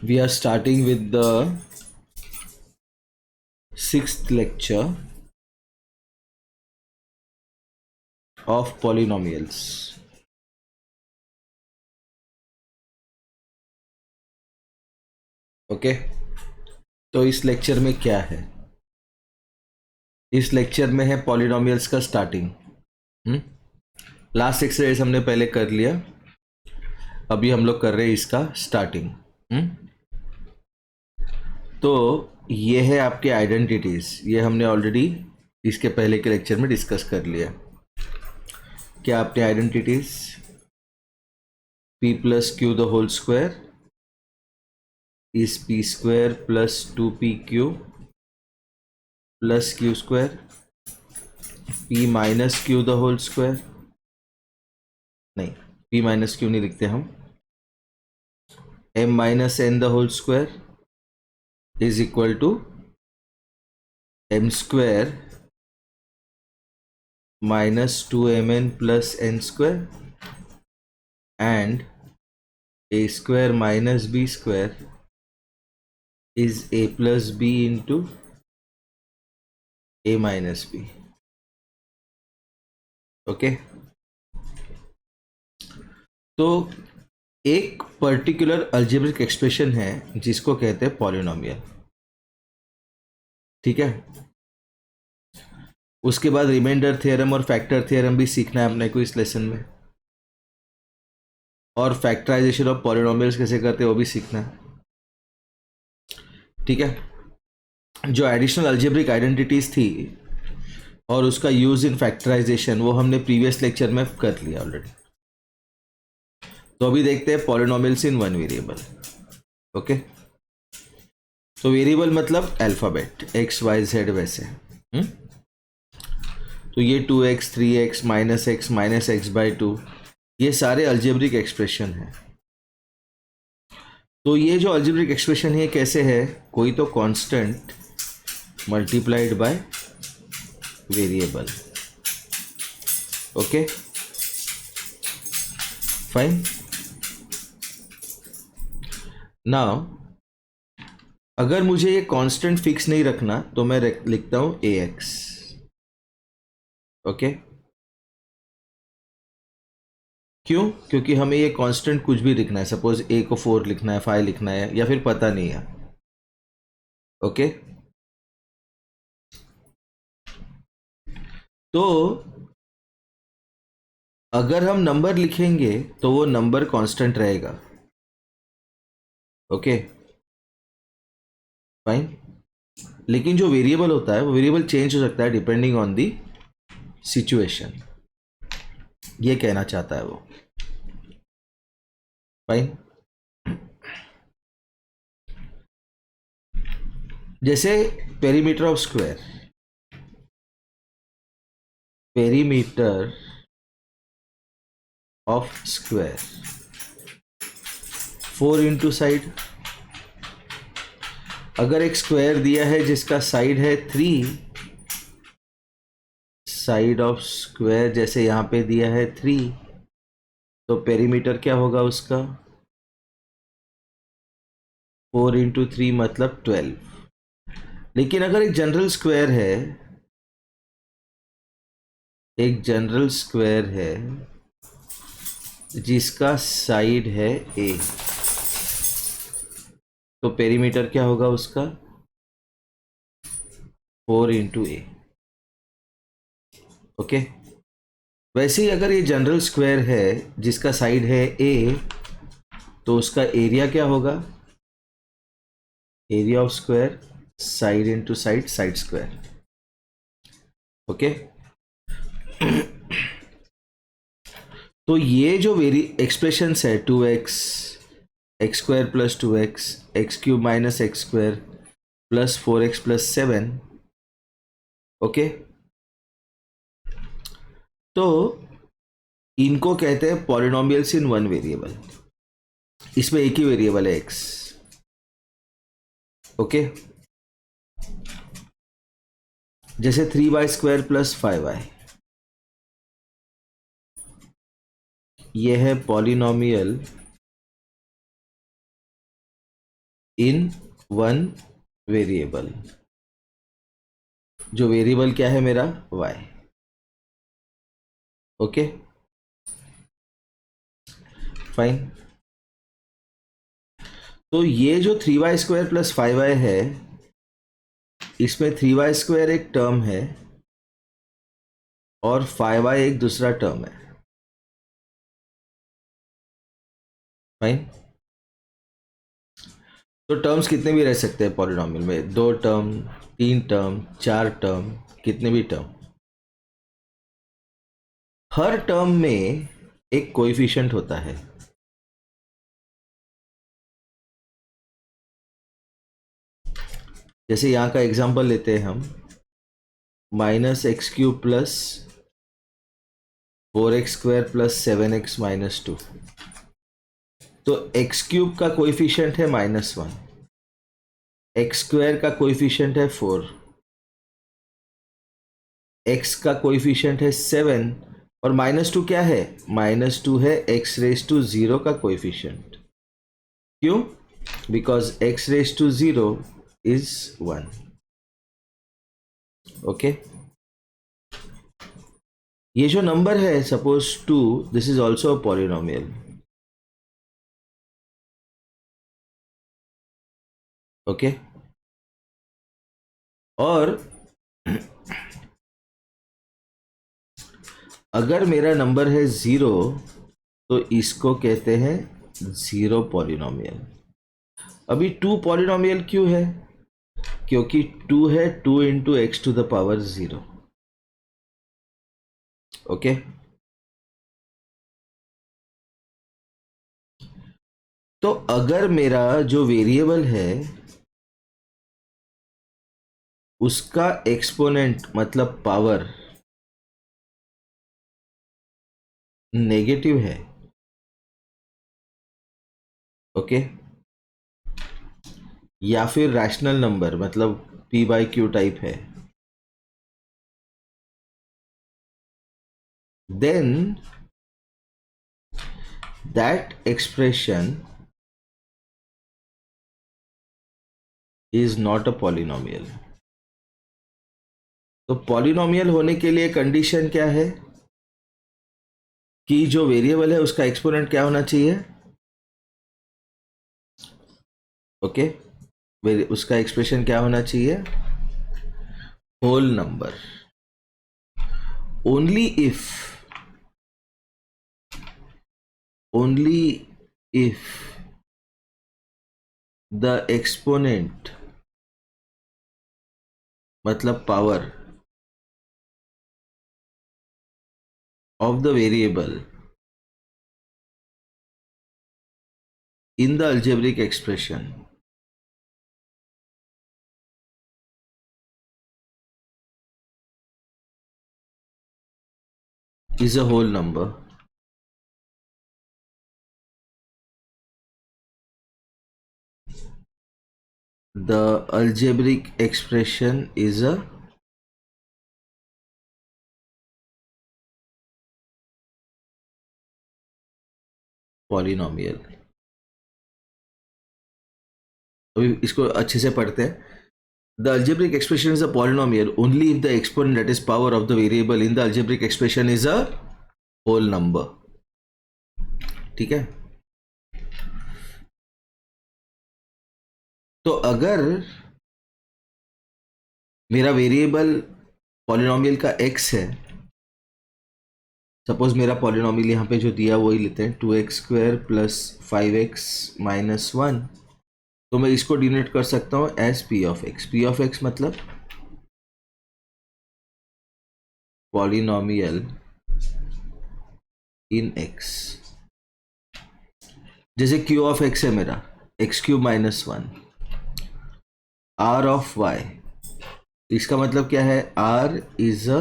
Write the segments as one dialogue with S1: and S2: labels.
S1: We are starting with the 6th lecture of polynomials. Okay तो इस lecture में क्या है? इस लेक्चर में है पॉलिनोमियल्स का स्टार्टिंग। लास्ट एक्सरसाइज हमने पहले कर लिया, अभी हम लोग कर रहे हैं इसका स्टार्टिंग। तो ये है आपके आइडेंटिटीज, ये हमने ऑलरेडी इसके पहले के लेक्चर में डिस्कस कर लिया। क्या आपने identities p plus Q the whole square is p square plus 2pq plus q square, p minus Q the whole square, नहीं p माइनस क्यू नहीं लिखते हम, m minus n the whole square is equal to m square minus 2mn plus n square and a square minus b square is a plus b into a minus b. Okay तो एक particular algebraic expression है जिसको कहते हैं polynomial. ठीक है, उसके बाद रिमाइंडर थ्योरम और फैक्टर थ्योरम भी सीखना है अपने को इस लेसन में, और फैक्टराइजेशन ऑफ पॉलिनोमियल्स कैसे करते हैं वो भी सीखना है। ठीक है, जो एडिशनल अलजेब्रिक आइडेंटिटीज थी और उसका यूज इन फैक्टराइजेशन वो हमने प्रीवियस लेक्चर में कर लिया ऑलरेडी। तो अभी देखते हैं polynomials in one variable. Okay तो वेरिएबल मतलब अल्फाबेट x y z वैसे। तो ये 2x 3x minus x by 2 ये सारे अलजेब्रिक एक्सप्रेशन हैं। तो ये जो अलजेब्रिक एक्सप्रेशन है कैसे है, कोई तो constant multiplied by variable. Okay fine. Now अगर मुझे ये कांस्टेंट फिक्स नहीं रखना तो मैं लिखता हूं ax। ओके क्यों? क्योंकि हमें ये कांस्टेंट कुछ भी लिखना है, सपोज a को 4 लिखना है, 5 लिखना है, या फिर पता नहीं है। ओके तो अगर हम नंबर लिखेंगे तो वो नंबर कांस्टेंट रहेगा। Okay fine. लेकिन जो वेरिएबल होता है वो वेरिएबल चेंज हो सकता है डिपेंडिंग ऑन दी सिचुएशन, ये कहना चाहता है वो। फाइन। जैसे perimeter of square, perimeter of square 4 into side. अगर एक स्क्वायर दिया है जिसका साइड है 3, साइड ऑफ स्क्वायर जैसे यहां पे दिया है 3, तो पेरीमीटर क्या होगा उसका 4 इंटू 3 मतलब 12। लेकिन अगर एक जनरल स्क्वायर है, एक जनरल स्क्वायर है जिसका साइड है a, तो पेरीमीटर क्या होगा उसका 4 इंटू ए। ओके वैसे ही अगर ये जनरल स्क्वायर है जिसका साइड है a, तो उसका एरिया क्या होगा, area of square side into side, side square. Okay तो ये जो एक्सप्रेशंस है 2x x square plus 2x x cube minus x square plus 4x plus 7, okay तो इनको कहते हैं पॉलिनोमियल्स इन वन वेरिएबल। इसमें एक ही वेरिएबल है x। ओके जैसे 3y स्क्वायर प्लस 5y, ये है पॉलिनोमियल इन वन वेरिएबल, जो वेरिएबल क्या है मेरा y। Okay fine. तो ये जो 3y² प्लस 5y है, इसमें 3y² एक टर्म है और 5y एक दूसरा टर्म है। फाइन। तो टर्म्स कितने भी रह सकते हैं पॉलिनॉमियल में, 2 टर्म, 3 टर्म, 4 टर्म, कितने भी टर्म। हर टर्म में एक कोएफिशिएंट होता है। जैसे यहां का एग्जांपल लेते हैं हम, -x³ plus 4x² plus 7x minus 2। तो x³ का कोएफिशिएंट है -1, x² का कोएफिशिएंट है 4, x का कोएफिशिएंट है 7 और -2 क्या है, -2 है x⁻0 का कोएफिशिएंट। क्यों? Because x⁻0 is 1। ओके, ये जो नंबर है suppose 2, this is also a polynomial. Okay, और अगर मेरा नंबर है 0 तो इसको कहते हैं 0 पॉलिनोमियल। अभी 2 पॉलिनोमियल क्यों है? क्योंकि 2 है 2 into X to the power 0। Okay, तो अगर मेरा जो वेरिएबल है उसका एक्सपोनेंट मतलब पावर नेगेटिव है, ओके, या फिर रैशनल नंबर मतलब p/q टाइप है, then that expression is not a polynomial. तो पॉलिनोमियल होने के लिए कंडीशन क्या है कि जो वेरिएबल है उसका एक्सपोनेंट क्या होना चाहिए, ओके, उसका एक्सप्रेशन क्या होना चाहिए, whole number. only if the exponent मतलब power of the variable in the algebraic expression is a whole number, the algebraic expression is a polynomial। अभी इसको अच्छे से पढ़ते हैं। The algebraic expression is a polynomial only if the exponent, that is power of the variable in the algebraic expression, is a whole number। ठीक है, तो अगर मेरा वेरिएबल पॉलिनोमियल का x है, सपोज मेरा पॉलिनोमियल यहाँ पे जो दिया वही लेते हैं, 2x² प्लस 5x माइनस 1, तो मैं इसको डिनोट कर सकता हूँ एज p(x). p(x) मतलब पॉलिनोमियल इन x। जैसे q(x) है मेरा x³ माइनस 1, r(y), इसका मतलब क्या है, r is a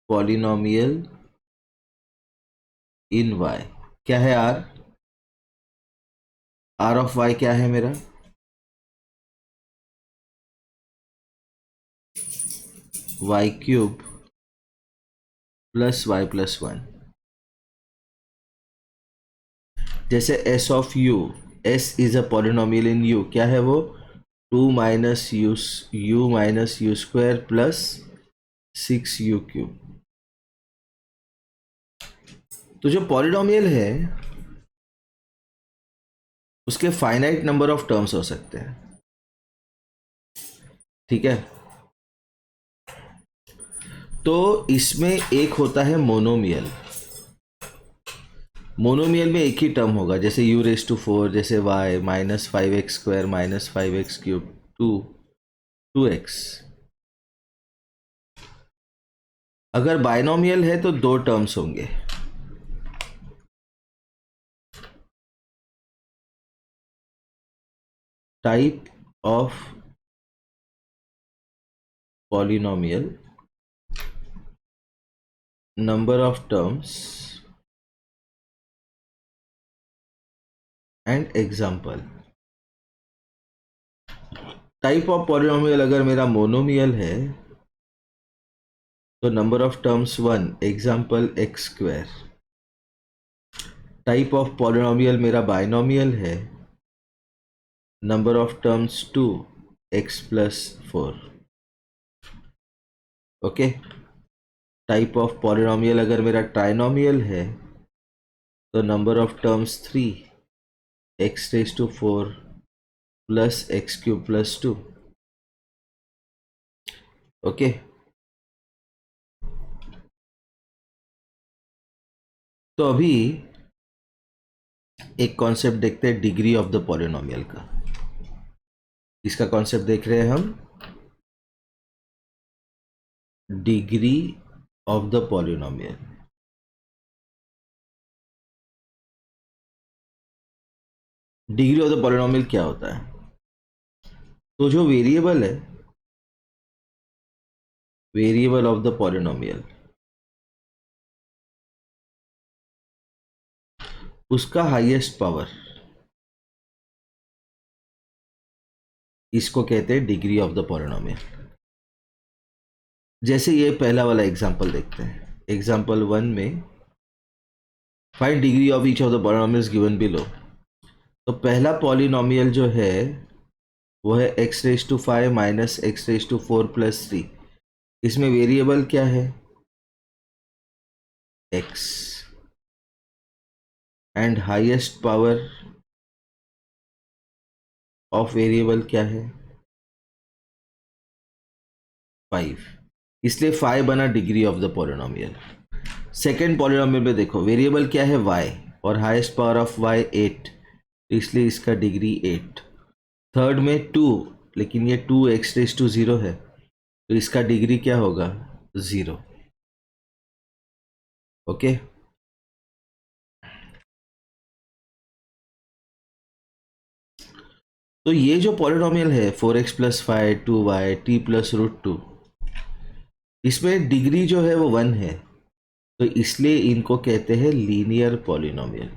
S1: polynomial in y। क्या है r? r(y) क्या है मेरा, y³ प्लस y प्लस 1। जैसे s(u), S is a polynomial in you, क्या है वो? 2 - u - u² प्लस 6u³। तो जो पॉलिनोमियल है उसके फाइनाइट नंबर ऑफ टर्म्स हो सकते हैं, ठीक है। तो इसमें एक होता है मोनोमियल। मोनोमियल में एक ही टर्म होगा, जैसे u⁴, जैसे y -5x² -5x³ 2x। अगर बाइनोमियल है तो दो टर्म्स होंगे। Type of polynomial, number of terms and example. Type of polynomial अगर मेरा मोनोमियल है तो number of terms 1, example x²। Type of polynomial मेरा बाइनोमियल है, number of terms 2, x+4। Okay. Type of polynomial अगर मेरा ट्राइनोमियल है तो number of terms 3, x⁴ plus x³ plus 2। Okay. तो अभी एक कॉन्सेप्ट देखते हैं डिग्री ऑफ द पॉलिनोमियल का। इसका कॉन्सेप्ट देख रहे हैं हम, degree of the polynomial. Degree of the polynomial क्या होता है? तो जो वेरिएबल है, वेरिएबल ऑफ द पॉलिनोमियल, उसका हाईएस्ट पावर, इसको कहते हैं डिग्री ऑफ द पॉलिनोमियल। जैसे ये पहला वाला एग्जांपल देखते हैं, एग्जांपल 1 में find degree of each of the polynomials given below. तो पहला पॉलिनोमियल जो है वो है x⁵ माइनस x⁴ प्लस 3। इसमें वेरिएबल क्या है? x। And highest power of variable क्या है? 5। इसलिए 5 बना degree of the polynomial. Second polynomial में देखो, वेरिएबल क्या है? y, और हाईएस्ट पावर ऑफ y 8, इसलिए इसका डिग्री 8। थर्ड में 2, लेकिन ये 2x⁴ है, तो इसका डिग्री क्या होगा? 0। ओके। तो ये जो पॉलिनोमियल है 4x + 5 2y t + √2, इसमें डिग्री जो है वो 1 है, तो इसलिए इनको कहते हैं लीनियर पॉलिनोमियल।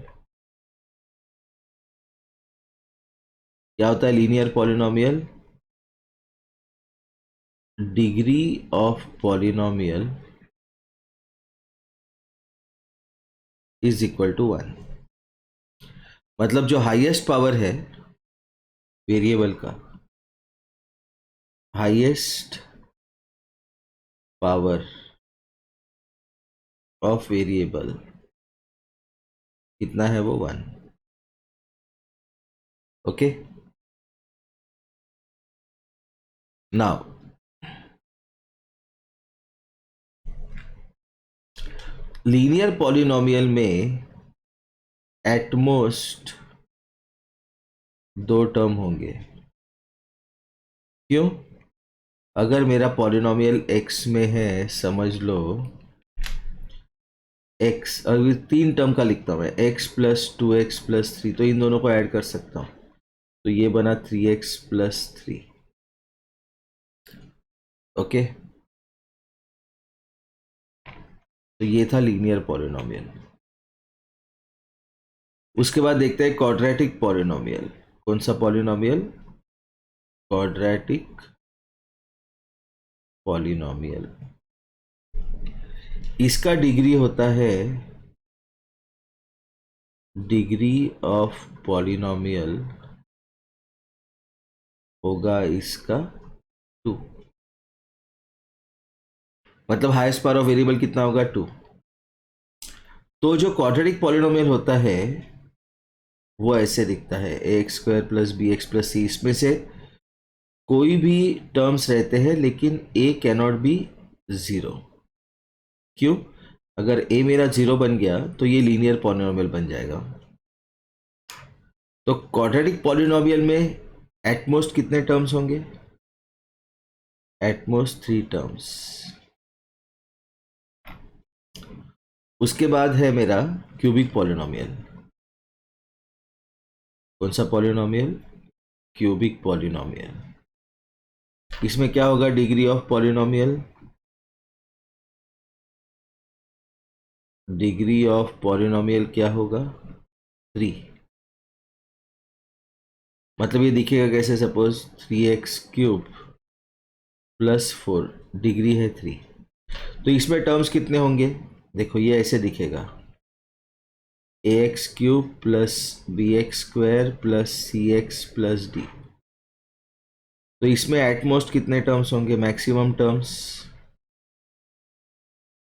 S1: क्या होता है linear polynomial? Degree of polynomial is equal to 1। मतलब जो हाईएस्ट पावर है वेरिएबल का, हाईएस्ट पावर ऑफ वेरिएबल कितना है? वो 1। ओके। नाउ लीनियर पॉलिनोमियल में एट मोस्ट दो टर्म होंगे। क्यों? अगर मेरा पॉलिनोमियल x में है, समझ लो x, अगर 3 टर्म का लिखता हूँ मैं, x + 2x + 3, तो इन दोनों को ऐड कर सकता हूँ, तो ये बना 3x + 3। ओके। तो ये था लीनियर पॉलिनोमियल। उसके बाद देखते हैं क्वाड्रेटिक पॉलिनोमियल। कौन सा पॉलिनोमियल? Quadratic polynomial. इसका डिग्री होता है डिग्री ऑफ पॉलिनोमियल होगा इसका 2, मतलब हाईएस्ट पावर ऑफ वेरिएबल कितना होगा 2। तो जो क्वाड्रेटिक पॉलिनोमियल होता है वो ऐसे दिखता है ax² + bx + c। इसमें से कोई भी टर्म्स रहते हैं लेकिन a कैनॉट बी 0। क्यों? अगर a मेरा 0 बन गया तो ये लीनियर पॉलिनोमियल बन जाएगा। तो क्वाड्रेटिक पॉलिनोमियल में एटमोस्ट कितने टर्म्स होंगे? At most 3 terms. उसके बाद है मेरा क्यूबिक पॉलिनोमियल। कौन सा पॉलिनोमियल? Cubic polynomial. इसमें क्या होगा? Degree of polynomial, degree of polynomial क्या होगा? 3। मतलब ये दिखेगा कैसे? सपोज 3x³ + 4, डिग्री है 3। तो इसमें टर्म्स कितने होंगे? देखो ये ऐसे दिखेगा ax³ + bx² + cx + d। तो इसमें एटमोस्ट कितने टर्म्स होंगे? Maximum terms,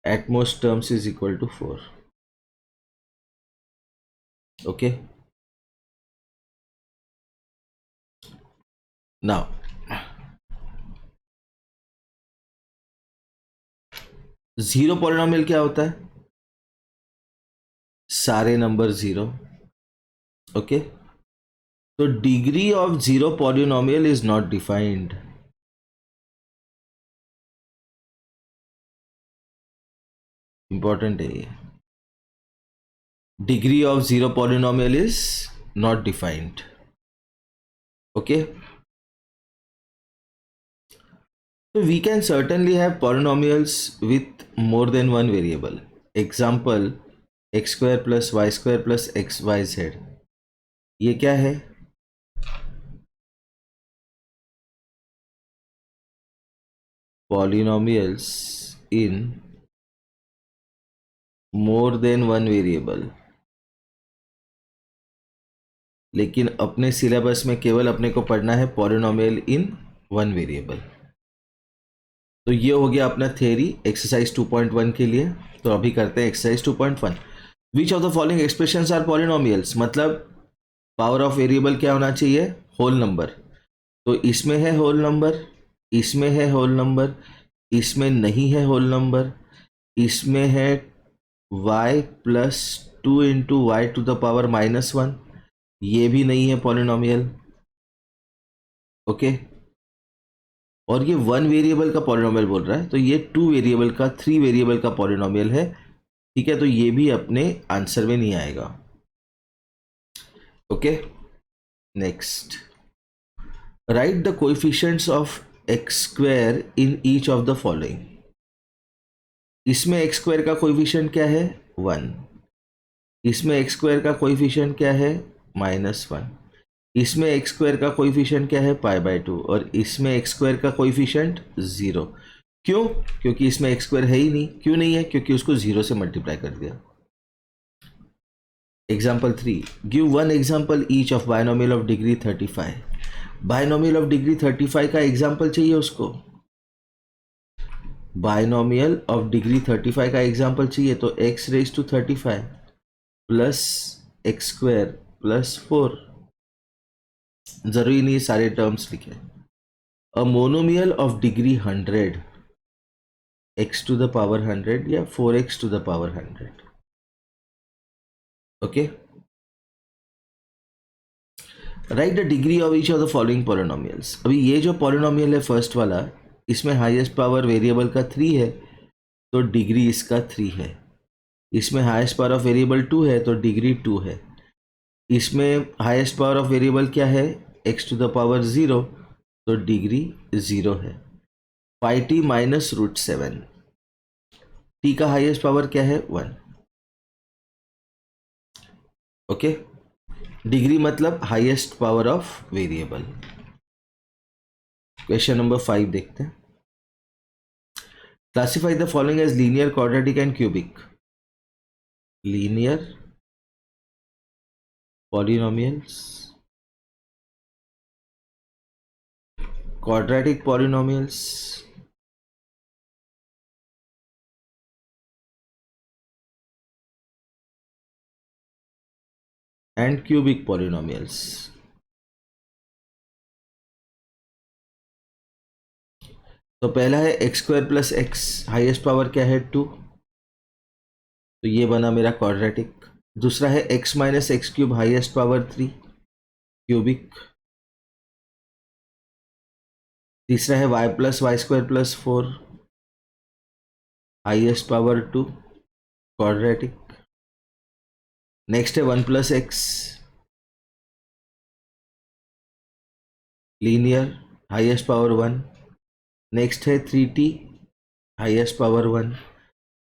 S1: at most terms is equal to 4। Okay, now zero polynomial क्या होता है? सारे नंबर 0। ओके, तो degree of zero polynomial is not defined. Important है ये। Degree of zero polynomial is not defined. Okay, so we can certainly have polynomials with more than one variable. Example x² + y² + xyz। ये क्या है? Polynomials in more than one variable। लेकिन अपने syllabus में केवल अपने को पढ़ना है पॉलिनोमियल इन वन वेरिएबल। तो ये हो गया अपना थ्योरी एक्सरसाइज 2.1 के लिए। तो अभी करते हैं exercise 2.1। Which of the following expressions are polynomials? मतलब पावर ऑफ वेरिएबल क्या होना चाहिए? Whole number. तो इसमें है होल नंबर, इसमें है होल नंबर, इसमें नहीं है होल नंबर, इसमें है y + 2 × y⁻⁻1, ये भी नहीं है पॉलिनोमियल। ओके, और ये वन वेरिएबल का पॉलिनोमियल बोल रहा है, तो ये 2 वेरिएबल का, 3 वेरिएबल का पॉलिनोमियल है। ठीक है, तो ये भी अपने आंसर में नहीं आएगा। Okay, next, right the coefficients of x² in each of the following. इसमें x² का कोएफिशिएंट क्या है? 1। इसमें x² का कोएफिशिएंट क्या है? -1। इसमें x² का कोएफिशिएंट क्या है? π/2। और इसमें x² का कोएफिशिएंट 0। क्यों? क्योंकि इसमें x² है ही नहीं। क्यों नहीं है? क्योंकि उसको 0 से मल्टीप्लाई कर दिया। Example 3, give one example each of binomial of degree 35। Binomial of degree 35 का एग्जाम्पल चाहिए उसको। बायनोमियल ऑफ डिग्री 35 का एग्जाम्पल चाहिए, तो x⁻35 + x² + 4। जरूरी नहीं सारे टर्म्स लिखे। अ मोनोमियल ऑफ डिग्री 100, x⁻100 या 4x⁻100। Okay, right the degree of each of the following polynomials. अभी ये जो पॉलिनोमियल है फर्स्ट वाला, इसमें हाईएस्ट पावर वेरिएबल का 3 है, तो डिग्री इसका 3 है। इसमें हाईएस्ट पावर ऑफ वेरिएबल 2 है, तो डिग्री 2 है। इसमें हाईएस्ट पावर ऑफ वेरिएबल क्या है? x⁻0, तो डिग्री 0 है। πt -√7। t का हाईएस्ट पावर क्या है? 1। ओके, डिग्री मतलब highest power of variable. Question number 5 देखते हैं। Classify the following as linear, quadratic and cubic. Linear, polynomials, quadratic polynomials, and cubic polynomials. तो पहला है X square plus X, highest power क्या है 2, तो ये बना मेरा क्वाड्रेटिक। दूसरा है X minus X cube, highest power 3, cubic. तीसरा है Y plus Y square plus 4, highest power 2, quadratic. Next है 1 plus X, linear, highest power 1। Next है 3t, हाइएस्ट पावर 1।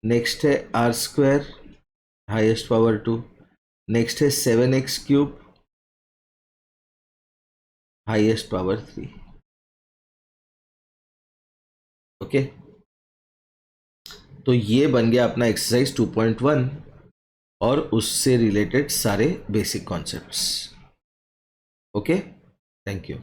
S1: नेक्स्ट है R square, highest power 2। Next है 7x cube, highest power 3। Okay, तो ये बन गया अपना एक्सरसाइज 2.1 और उससे रिलेटेड सारे basic concepts. Okay, thank you.